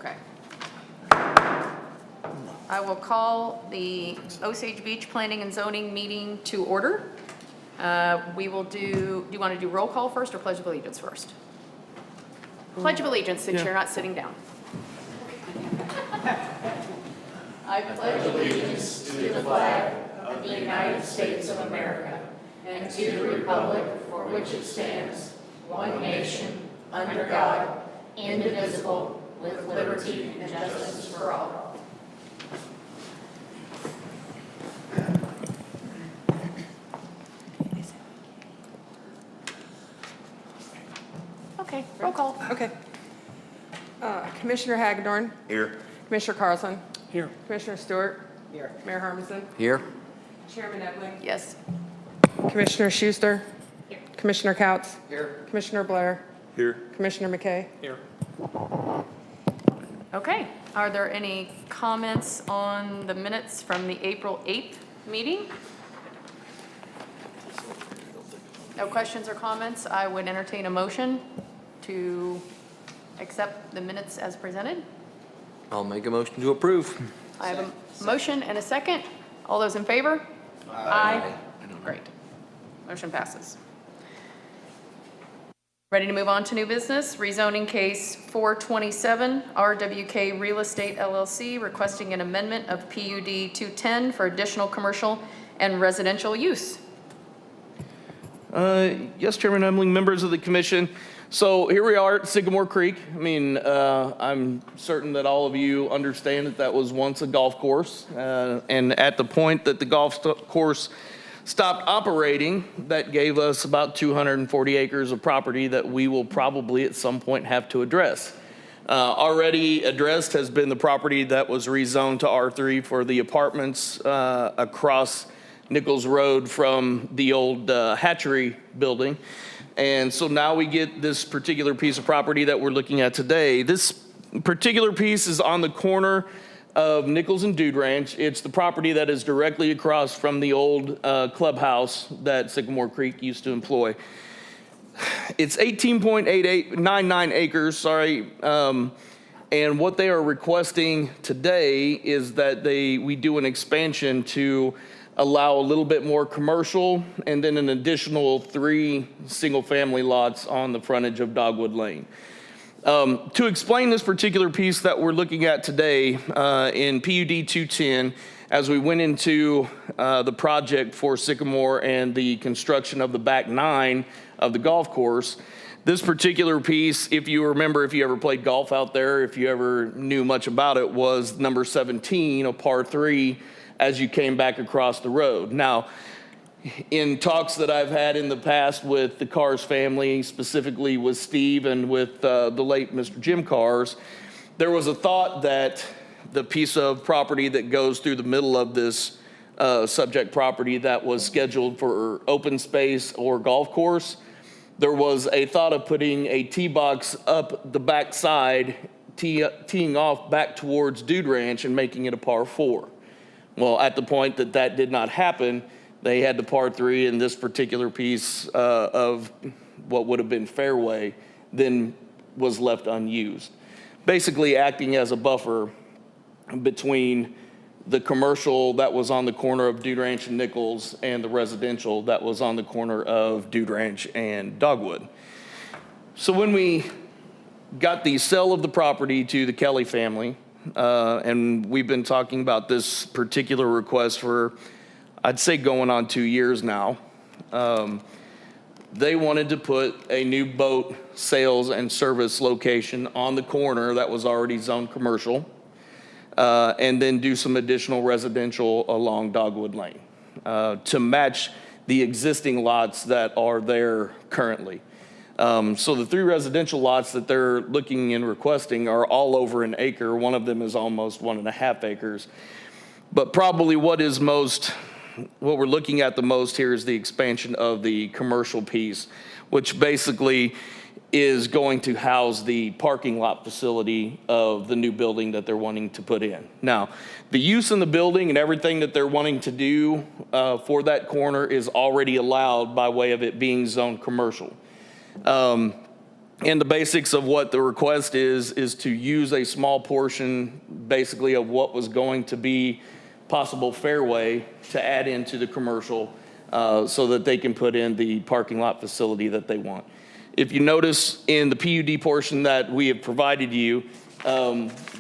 Okay. I will call the Osage Beach Planning and Zoning meeting to order. We will do you want to do roll call first or Pledge of Allegiance first? Pledge of Allegiance, since you're not sitting down. I pledge allegiance to the flag of the United States of America and to the republic for which it stands, one nation, under God, indivisible, with liberty and justice for all. Okay, roll call. Okay. Commissioner Hagedorn. Here. Commissioner Carlson. Here. Commissioner Stewart. Here. Mayor Harmison. Here. Chairman Ebling. Yes. Commissioner Schuster. Here. Commissioner Couts. Here. Commissioner Blair. Here. Commissioner McKay. Here. Okay, are there any comments on the minutes from the April 8th meeting? No questions or comments? I would entertain a motion to accept the minutes as presented. I'll make a motion to approve. I have a motion and a second. All those in favor? Aye. Great. Motion passes. Ready to move on to new business? Rezoning case 427, RWK Real Estate LLC, requesting an amendment of PUD 210 for additional commercial and residential use. Yes, Chairman Emling, members of the commission. So here we are at Sycamore Creek. I mean, I'm certain that all of you understand that that was once a golf course. And at the point that the golf course stopped operating, that gave us about 240 acres of property that we will probably at some point have to address. Already addressed has been the property that was rezoned to R3 for the apartments across Nichols Road from the old hatchery building. And so now we get this particular piece of property that we're looking at today. This particular piece is on the corner of Nichols and Dude Ranch. It's the property that is directly across from the old clubhouse that Sycamore Creek used to employ. It's 18.8899 acres, and what they are requesting today is that we do an expansion to allow a little bit more commercial and then an additional 3 single-family lots on the frontage of Dogwood Lane. To explain this particular piece that we're looking at today in PUD 210, as we went into the project for Sycamore and the construction of the back 9 of the golf course, this particular piece, if you remember, if you ever played golf out there, if you ever knew much about it, was number 17, a par 3, as you came back across the road. Now, in talks that I've had in the past with the Cars family, specifically with Steve and with the late Mr. Jim Cars, there was a thought that the piece of property that goes through the middle of this subject property that was scheduled for open space or golf course, there was a thought of putting a tee box up the back side, teeing off back towards Dude Ranch and making it a par 4. Well, at the point that that did not happen, they had the par 3, and this particular piece of what would have been fairway then was left unused, basically acting as a buffer between the commercial that was on the corner of Dude Ranch and Nichols and the residential that was on the corner of Dude Ranch and Dogwood. So when we got the sale of the property to the Kelly family, and we've been talking about this particular request for, I'd say, going on 2 years now. They wanted to put a new boat sales and service location on the corner that was already zoned commercial, and then do some additional residential along Dogwood Lane to match the existing lots that are there currently. So the 3 residential lots that they're looking and requesting are all over an acre. One of them is almost 1.5 acres. But probably what we're looking at the most here is the expansion of the commercial piece, which basically is going to house the parking lot facility of the new building that they're wanting to put in. Now, the use in the building and everything that they're wanting to do for that corner is already allowed by way of it being zoned commercial. And the basics of what the request is to use a small portion, basically, of what was going to be possible fairway to add into the commercial so that they can put in the parking lot facility that they want. If you notice in the PUD portion that we have provided you,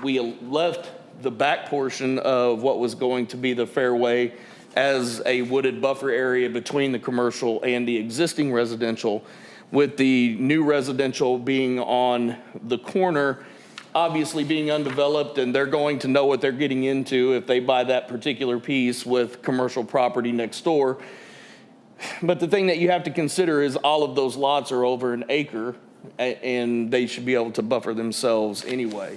we left the back portion of what was going to be the fairway as a wooded buffer area between the commercial and the existing residential, with the new residential being on the corner, obviously being undeveloped, and they're going to know what they're getting into if they buy that particular piece with commercial property next door. But the thing that you have to consider is all of those lots are over an acre, and they should be able to buffer themselves anyway.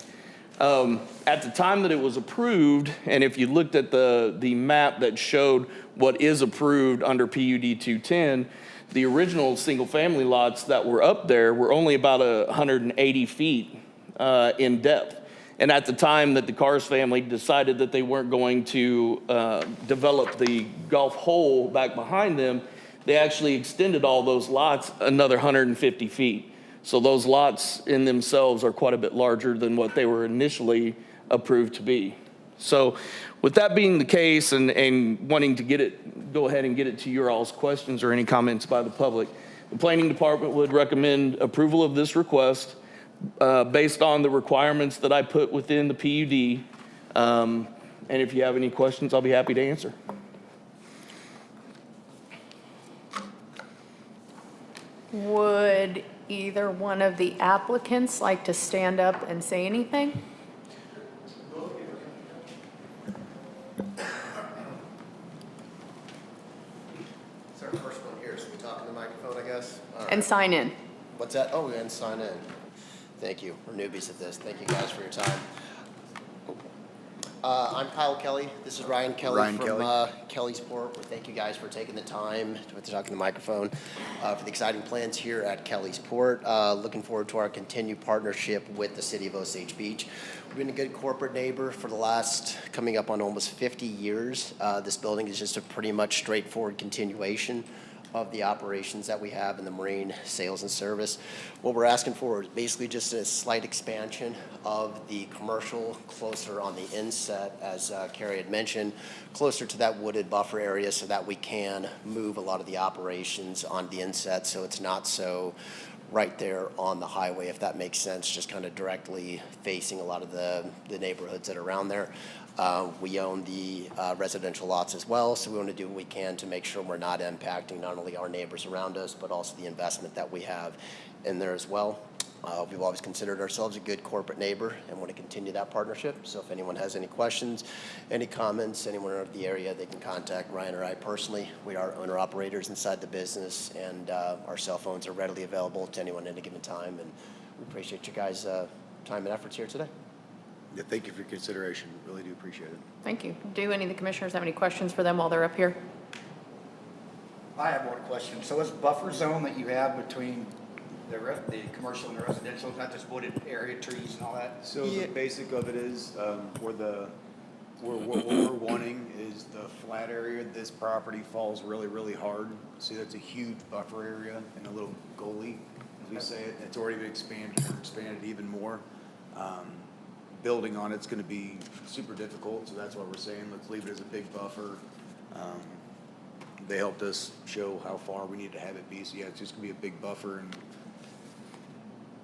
At the time that it was approved, and if you looked at the map that showed what is approved under PUD 210, the original single-family lots that were up there were only about 180 feet in depth. And at the time that the Cars family decided that they weren't going to develop the golf hole back behind them, they actually extended all those lots another 150 feet. So those lots in themselves are quite a bit larger than what they were initially approved to be. So with that being the case, and wanting to go ahead and get it to your all's questions or any comments by the public, the planning department would recommend approval of this request based on the requirements that I put within the PUD. And if you have any questions, I'll be happy to answer. Would either one of the applicants like to stand up and say anything? It's our first one here, so we talk in the microphone, I guess. All right. And sign in. What's that? Oh, and sign in. Thank you. We're newbies at this. Thank you guys for your time. I'm Kyle Kelly. This is Ryan Kelly from Kelly's Port. Thank you guys for taking the time to talk in the microphone for the exciting plans here at Kelly's Port. Looking forward to our continued partnership with the City of Osage Beach. We've been a good corporate neighbor for the last, coming up on almost 50 years. This building is just a pretty much straightforward continuation of the operations that we have in the marine sales and service. What we're asking for is basically just a slight expansion of the commercial closer on the inset, as Carrie had mentioned, closer to that wooded buffer area so that we can move a lot of the operations on the inset so it's not so right there on the highway, if that makes sense, just kind of directly facing a lot of the neighborhoods that are around there. We own the residential lots as well, so we want to do what we can to make sure we're not impacting not only our neighbors around us, but also the investment that we have in there as well. We've always considered ourselves a good corporate neighbor and want to continue that partnership. So if anyone has any questions, any comments, anyone in the area, they can contact Ryan or I personally. We are owner-operators inside the business, and our cell phones are readily available to anyone at any given time. And we appreciate you guys' time and efforts here today. Yeah, thank you for your consideration. Really do appreciate it. Thank you. Do any of the commissioners have any questions for them while they're up here? I have one question. So this buffer zone that you have between the commercial and the residential, is not just wooded area, trees and all that? So the basic of it is, what we're wanting is the flat area. This property falls really, really hard. See, that's a huge buffer area and a little gully, as we say it. It's already been expanded even more. Building on it's going to be super difficult, so that's why we're saying let's leave it as a big buffer. They helped us show how far we need to have it be, so yeah, it's just going to be a big buffer and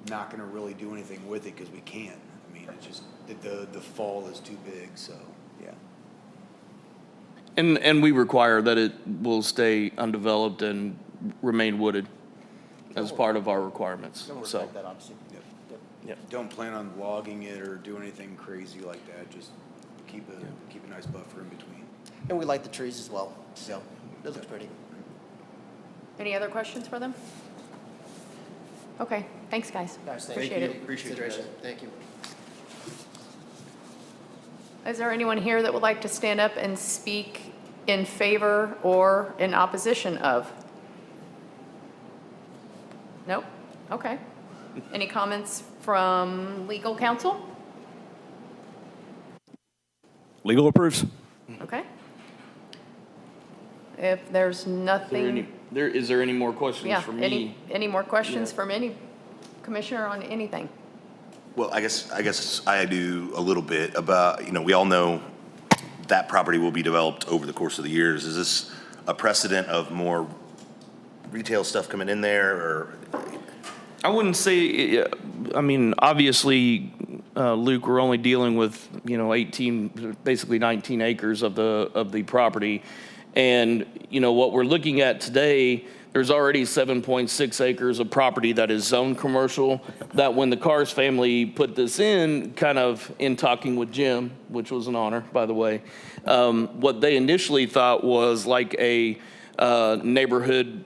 not going to really do anything with it because we can't. I mean, it's just the fall is too big, so yeah. And we require that it will stay undeveloped and remain wooded as part of our requirements. No, So, respect that, obviously. Don't plan on logging it or do anything crazy like that. Just keep a nice buffer in between. And we like the trees as well, so it looks pretty. Any other questions for them? Okay, thanks, guys. Guys, thank Appreciate you. it. Appreciate you guys. Consideration. Thank you. Is there anyone here that would like to stand up and speak in favor or in opposition of? Nope? Okay. Any comments from legal counsel? Legal approves. Okay. If there's nothing, is there any more questions yeah, for me? any more questions Yeah. from any Commissioner, on anything? Well, I guess I do a little bit about, we all know that property will be developed over the course of the years. Is this a precedent of more retail stuff coming in there, or? I wouldn't say, I mean, obviously, Luke, we're only dealing with, 18, basically 19 acres of the property. And, what we're looking at today, there's already 7.6 acres of property that is zoned commercial, that when the Cars family put this in, kind of in talking with Jim, which was an honor, by the way, what they initially thought was like a neighborhood,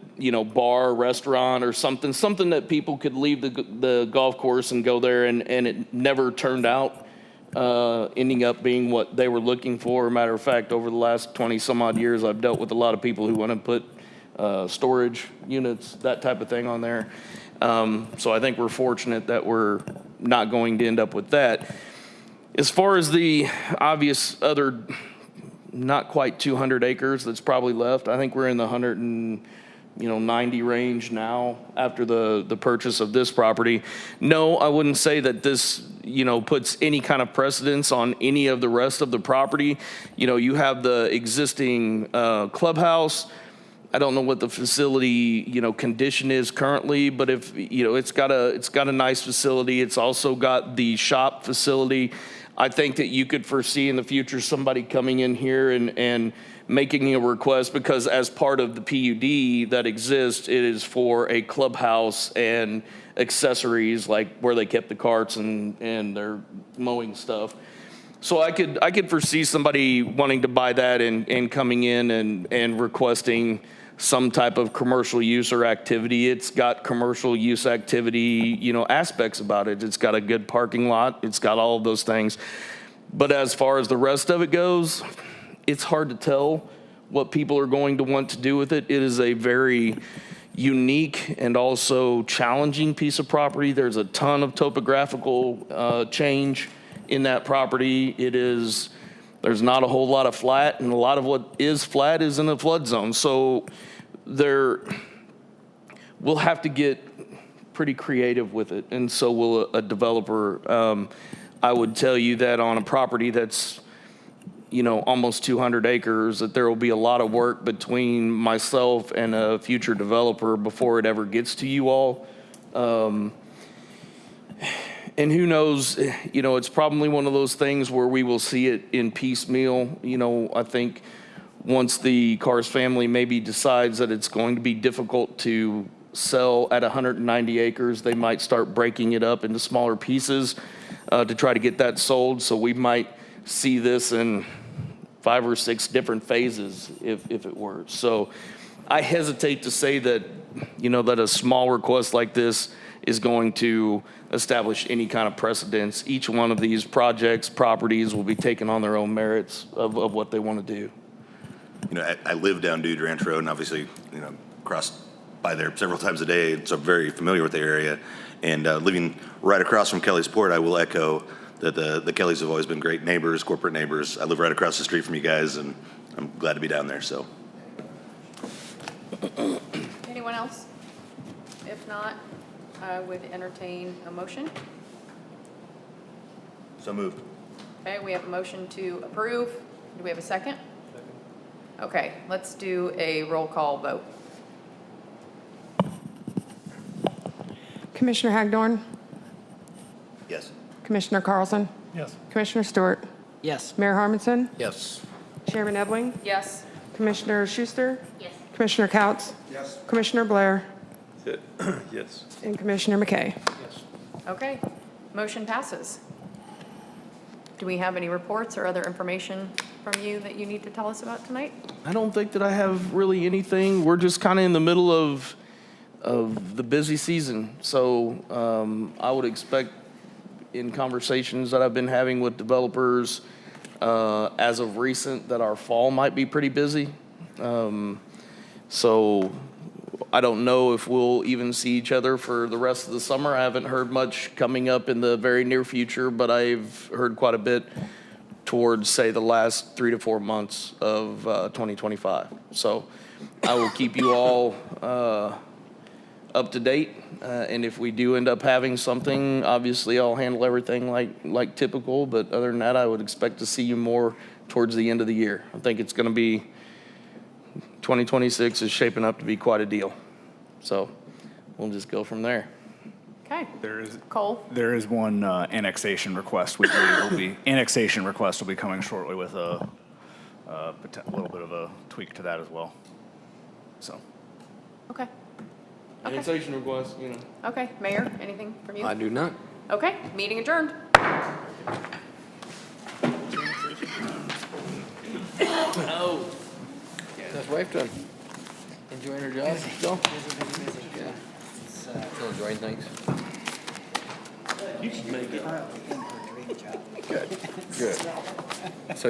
bar, restaurant or something that people could leave the golf course and go there, and it never turned out ending up being what they were looking for. Matter of fact, over the last 20 some odd years, I've dealt with a lot of people who want to put storage units, that type of thing on there. So I think we're fortunate that we're not going to end up with that. As far as the obvious other, not quite 200 acres that's probably left, I think we're in the 190 range now after the purchase of this property. No, I wouldn't say that this, puts any kind of precedence on any of the rest of the property. You have the existing clubhouse. I don't know what the facility, condition is currently, but if, it's got a nice facility. It's also got the shop facility. I think that you could foresee in the future somebody coming in here and making a request, because as part of the PUD that exists, it is for a clubhouse and accessories, like where they kept the carts and their mowing stuff. So I could foresee somebody wanting to buy that and coming in and requesting some type of commercial use or activity. It's got commercial use activity, aspects about it. It's got a good parking lot. It's got all of those things. But as far as the rest of it goes, it's hard to tell what people are going to want to do with it. It is a very unique and also challenging piece of property. There's a ton of topographical change in that property. There's not a whole lot of flat, and a lot of what is flat is in a flood zone. So we'll have to get pretty creative with it, and so will a developer. I would tell you that on a property that's, almost 200 acres, that there will be a lot of work between myself and a future developer before it ever gets to you all. And who knows, it's probably one of those things where we will see it in piecemeal. I think once the Cars family maybe decides that it's going to be difficult to sell at 190 acres, they might start breaking it up into smaller pieces to try to get that sold. So we might see this in 5 or 6 different phases if it were. So I hesitate to say that, that a small request like this is going to establish any kind of precedence. Each one of these properties will be taken on their own merits of what they want to do. I live down Dude Ranch Road, and obviously, cross by there several times a day, so I'm very familiar with the area. And living right across from Kelly's Port, I will echo that the Kellys have always been great neighbors, corporate neighbors. I live right across the street from you guys, and I'm glad to be down there, so. Anyone else? If not, I would entertain a motion. So moved. Okay, we have a motion to approve. Do we have a second? Okay, let's do a roll call vote. Commissioner Hagdorn, Yes. Commissioner Carlson, Yes. Commissioner Stewart, Yes. Mayor Harmonson, Yes. Chairman Ebling, Yes. Commissioner Schuster, Yes. Commissioner Couts, Yes. Commissioner Blair, Yes. and Commissioner McKay. Okay, motion passes. Do we have any reports or other information from you that you need to tell us about tonight? I don't think that I have really anything. We're just kind of in the middle of the busy season. So I would expect in conversations that I've been having with developers as of recent that our fall might be pretty busy. So I don't know if we'll even see each other for the rest of the summer. I haven't heard much coming up in the very near future, but I've heard quite a bit towards, say, the last 3 to 4 months of 2025. So I will keep you all up to date And if we do end up having something, obviously I'll handle everything like typical. But other than that, I would expect to see you more towards the end of the year. I think it's going to be, 2026 is shaping up to be quite a deal. So we'll just go from there. Okay. There is Cole? one annexation request we believe will be, annexation request will be coming shortly with a little bit of a tweak to that as well. So. Okay. Annexation request, you know. Okay. Mayor, anything from you? I do not. Okay, meeting adjourned. That's wife done. Enjoying her job still? Yeah. Still enjoying things? Good. So